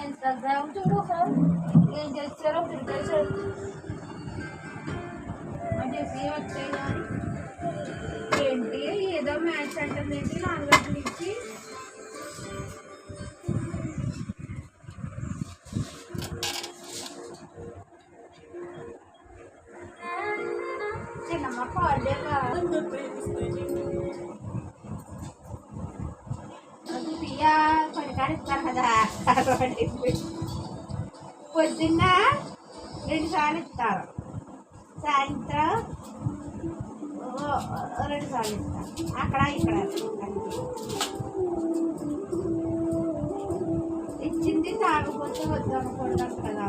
Instagram చూడు sir ఏం చేస్తారో తిరిగేసారు అంటే వచ్చాయి కానీ ఏంటి ఏదో మ్యాచ్ అంటే 4 గంటల నుంచి చిన్నమ్మ పాడేగా అది పియా కొనికాడు ఇస్తారు కదా పొద్దున్న 2 సార్లు ఇస్తారు సాయంత్రం 2 సార్లు ఇస్తారు అక్కడ ఇక్కడ ఇచ్చింది తాగకపోతే వద్దనుకుంటాం కదా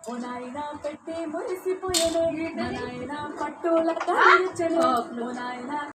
ఓ నాయనా పెట్టి మురిసిపోయలే నాయనా పట్టుల ఓ నాయనా